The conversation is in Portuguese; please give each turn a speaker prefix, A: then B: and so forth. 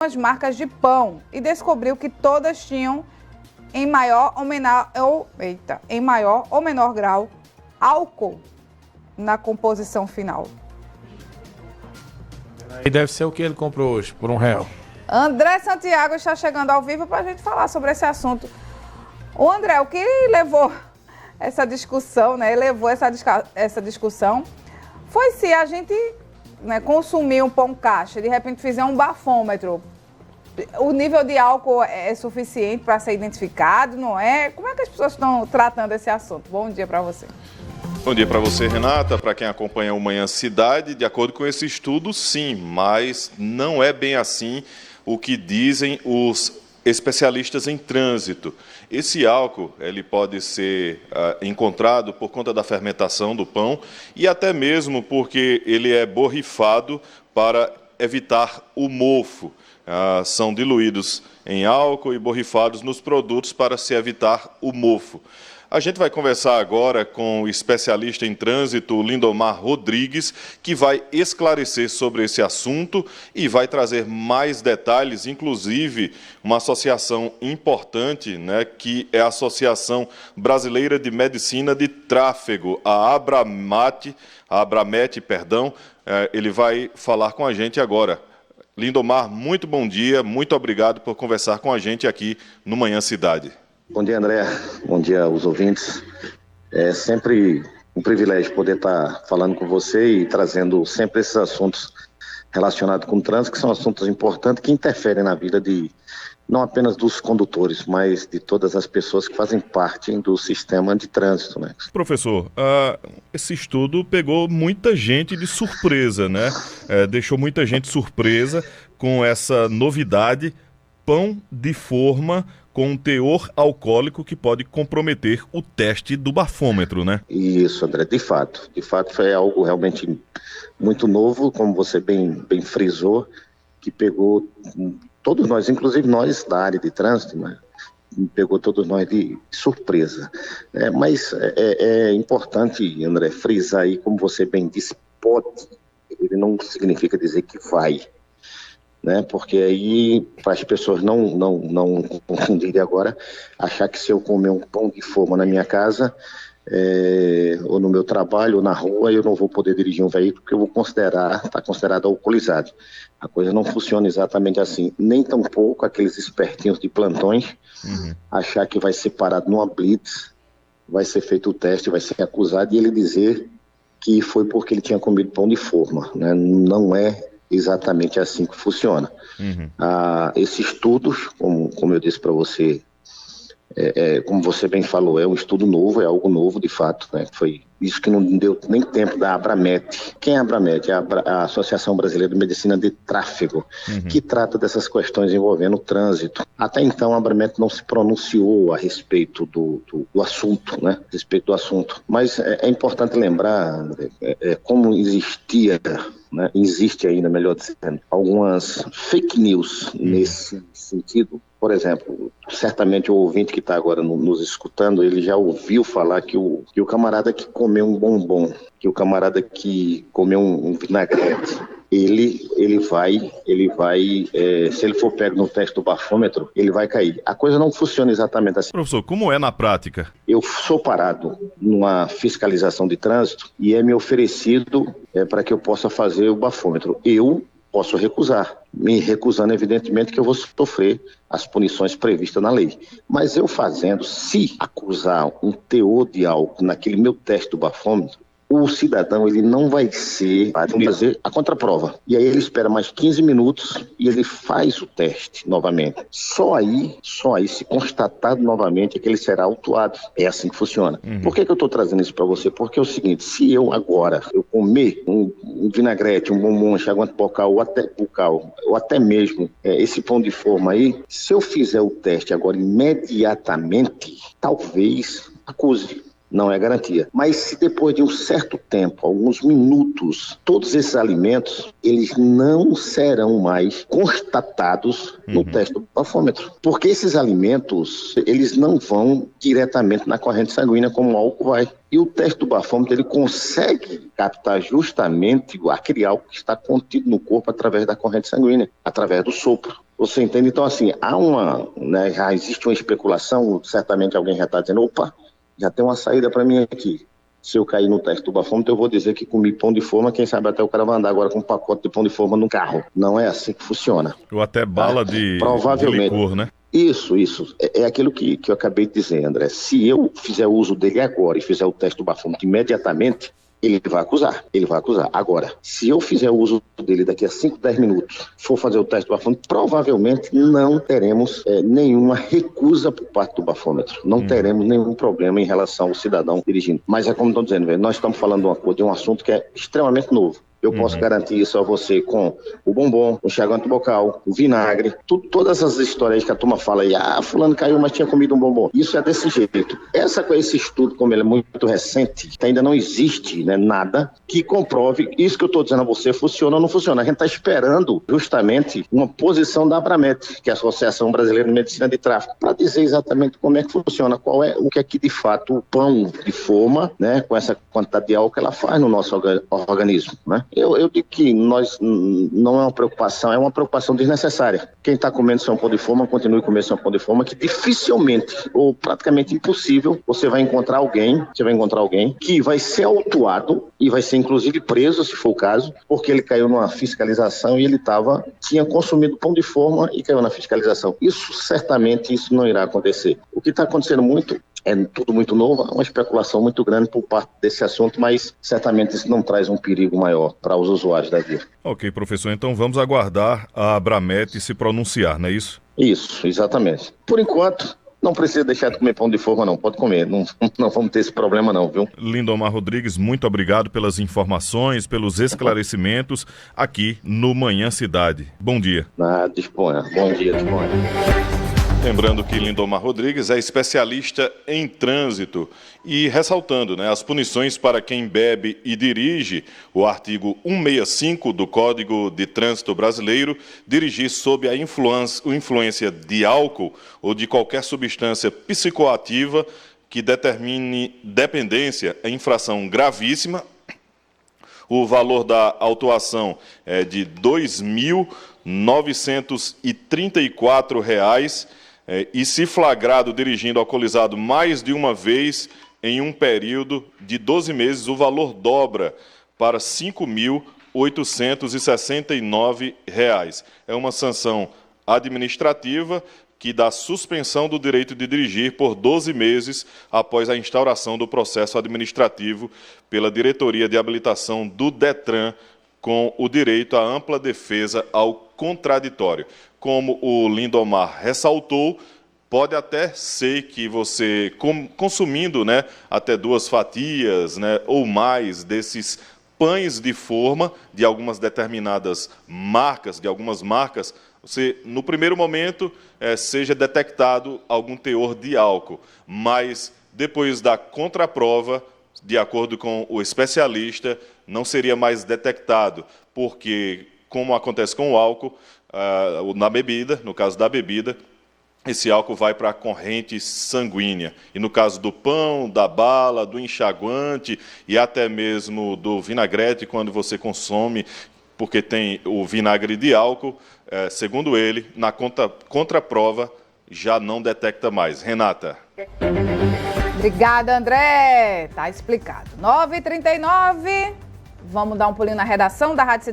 A: as marcas de pão e descobriu que todas tinham em maior ou menor grau álcool na composição final.
B: E deve ser o que ele comprou hoje, por R$1.
A: André Santiago está chegando ao vivo para a gente falar sobre esse assunto. O André, o que levou essa discussão, né? Levou essa discussão foi se a gente, né, consumir um pão caixa, de repente fizer um bafômetro, o nível de álcool é suficiente para ser identificado, não é? Como é que as pessoas estão tratando esse assunto? Bom dia para você.
C: Bom dia para você, Renata, para quem acompanha o Manhã Cidade. De acordo com esse estudo, sim, mas não é bem assim o que dizem os especialistas em trânsito. Esse álcool ele pode ser encontrado por conta da fermentação do pão e até mesmo porque ele é borrifado para evitar o mofo. São diluídos em álcool e borrifados nos produtos para se evitar o mofo. A gente vai conversar agora com o especialista em trânsito, Lindomar Rodrigues, que vai esclarecer sobre esse assunto e vai trazer mais detalhes, inclusive uma associação importante, né, que é a Associação Brasileira de Medicina de Tráfego, a Abramet, ele vai falar com a gente agora. Lindomar, muito bom dia, muito obrigado por conversar com a gente aqui no Manhã Cidade.
D: Bom dia, André. Bom dia aos ouvintes. É sempre um privilégio poder estar falando com você e trazendo sempre esses assuntos relacionados com o trânsito, que são assuntos importantes que interferem na vida de não apenas dos condutores, mas de todas as pessoas que fazem parte do sistema de trânsito, né?
E: Professor, esse estudo pegou muita gente de surpresa, né? Deixou muita gente surpresa com essa novidade, pão de forma com um teor alcoólico que pode comprometer o teste do bafômetro, né?
D: Isso, André, de fato foi algo realmente muito novo, como você bem frisou, que pegou todos nós, inclusive nós da área de trânsito, né? Pegou todos nós de surpresa. Mas é importante, André, frisar aí, como você bem disse, pode, ele não significa dizer que vai. Né? Porque aí, para as pessoas não confundirem agora, achar que se eu comer um pão de forma na minha casa, ou no meu trabalho, ou na rua, eu não vou poder dirigir um veículo porque eu vou está considerado alcoolizado. A coisa não funciona exatamente assim. Nem tampouco aqueles espertinhos de plantões, achar que vai ser parado numa blitz, vai ser feito o teste, vai ser acusado e ele dizer que foi porque ele tinha comido pão de forma. Né? Não é exatamente assim que funciona. Esses estudos, como eu disse para você, como você bem falou, é um estudo novo, é algo novo de fato, né? Foi isso que não deu nem tempo da Abramet. Quem é a Abramet? É a Associação Brasileira de Medicina de Tráfego, que trata dessas questões envolvendo o trânsito. Até então, a Abramet não se pronunciou a respeito do assunto, né? A respeito do assunto. Mas é importante lembrar, André, como existia, né? Existe ainda, melhor dizendo, algumas fake news nesse sentido. Por exemplo, certamente o ouvinte que está agora nos escutando, ele já ouviu falar que o camarada que comeu um bombom, que o camarada que comeu um vinagrete, ele vai, se ele for pego no teste do bafômetro, ele vai cair. A coisa não funciona exatamente assim.
E: Professor, como é na prática?
D: Eu sou parado numa fiscalização de trânsito e é me oferecido para que eu possa fazer o bafômetro. Eu posso recusar, me recusando evidentemente que eu vou sofrer as punições previstas na lei. Mas eu fazendo, se acusar um teor de álcool naquele meu teste do bafômetro, o cidadão ele não vai fazer a contraprova. E aí ele espera mais 15 minutos e ele faz o teste novamente. Só aí, se constatado novamente, é que ele será autuado. É assim que funciona. Por que eu estou trazendo isso para você? Porque é o seguinte, se eu agora, eu comer um vinagrete, um bombom, enxaguante bucal, ou até mesmo esse pão de forma aí, se eu fizer o teste agora imediatamente, talvez acuse. Não é garantia. Mas se depois de um certo tempo, alguns minutos, todos esses alimentos, eles não serão mais constatados no teste do bafômetro. Porque esses alimentos, eles não vão diretamente na corrente sanguínea como o álcool vai. E o teste do bafômetro, ele consegue captar justamente aquele álcool que está contido no corpo através da corrente sanguínea, através do sopro. Você entende? Então, assim, né, já existe uma especulação, certamente alguém já está dizendo, opa, já tem uma saída para mim aqui. Se eu cair no teste do bafômetro, eu vou dizer que comi pão de forma, quem sabe até o cara vai andar agora com um pacote de pão de forma no carro. Não é assim que funciona.
E: Ou até bala de
D: Provavelmente.
E: licor, né?
D: Isso. É aquilo que eu acabei de dizer, André. Se eu fizer uso dele agora e fizer o teste do bafômetro imediatamente, ele vai acusar. Agora, se eu fizer uso dele daqui a 5, 10 minutos, for fazer o teste do bafômetro, provavelmente não teremos nenhuma recusa por parte do bafômetro. Não teremos nenhum problema em relação ao cidadão dirigindo. Mas é como estou dizendo, nós estamos falando de um assunto que é extremamente novo. Eu posso garantir isso a você com o bombom, o enxaguante bucal, o vinagre, todas essas histórias que a turma fala aí, fulano caiu, mas tinha comido um bombom. Isso é desse jeito. Esse estudo, como ele é muito recente, ainda não existe, né, nada que comprove isso que eu estou dizendo a você, funciona ou não funciona. A gente está esperando justamente uma posição da Abramet, que é a Associação Brasileira de Medicina de Tráfico, para dizer exatamente como é que funciona, qual é o que é que de fato o pão de forma, né, com essa quantidade de álcool ela faz no nosso organismo, né? Eu digo que não é uma preocupação, é uma preocupação desnecessária. Quem está comendo seu pão de forma, continue comendo seu pão de forma, que dificilmente, ou praticamente impossível, você vai encontrar alguém que vai ser autuado e vai ser inclusive preso, se for o caso, porque ele caiu numa fiscalização e ele tinha consumido pão de forma e caiu na fiscalização. Certamente não irá acontecer. O que está acontecendo muito é tudo muito novo, uma especulação muito grande por parte desse assunto, mas certamente isso não traz um perigo maior para os usuários da via.
E: Ok, professor, então vamos aguardar a Abramet se pronunciar, não é isso?
D: Isso, exatamente. Por enquanto, não precisa deixar de comer pão de forma não, pode comer, não vamos ter esse problema não, viu?
E: Lindomar Rodrigues, muito obrigado pelas informações, pelos esclarecimentos aqui no Manhã Cidade. Bom dia.
D: Disponha, bom dia, disponha.
C: Lembrando que Lindomar Rodrigues é especialista em trânsito e ressaltando, né, as punições para quem bebe e dirige, o artigo 165 do Código de Trânsito Brasileiro, dirigir sob a influência de álcool ou de qualquer substância psicoativa que determine dependência é infração gravíssima. O valor da autuação é de R$ 2.934, e se flagrado dirigindo alcoolizado mais de uma vez em um período de 12 meses, o valor dobra para R$ 5.869. É uma sanção administrativa que dá suspensão do direito de dirigir por 12 meses após a instauração do processo administrativo pela Diretoria de Habilitação do DETRAN, com o direito à ampla defesa ao contraditório. Como o Lindomar ressaltou, pode até ser que você, consumindo, né, até 2 fatias, né, ou mais desses pães de forma de algumas determinadas marcas, você, no primeiro momento, seja detectado algum teor de álcool, mas depois da contraprova, de acordo com o especialista, não seria mais detectado, porque, como acontece com o álcool, na bebida, no caso da bebida, esse álcool vai para a corrente sanguínea. E no caso do pão, da bala, do enxaguante e até mesmo do vinagrete, quando você consome, porque tem o vinagre de álcool, segundo ele, na contraprova, já não detecta mais. Renata.
A: Obrigada, André. Tá explicado. 9h39. Vamos dar um pulinho na redação da Rádio Cidade.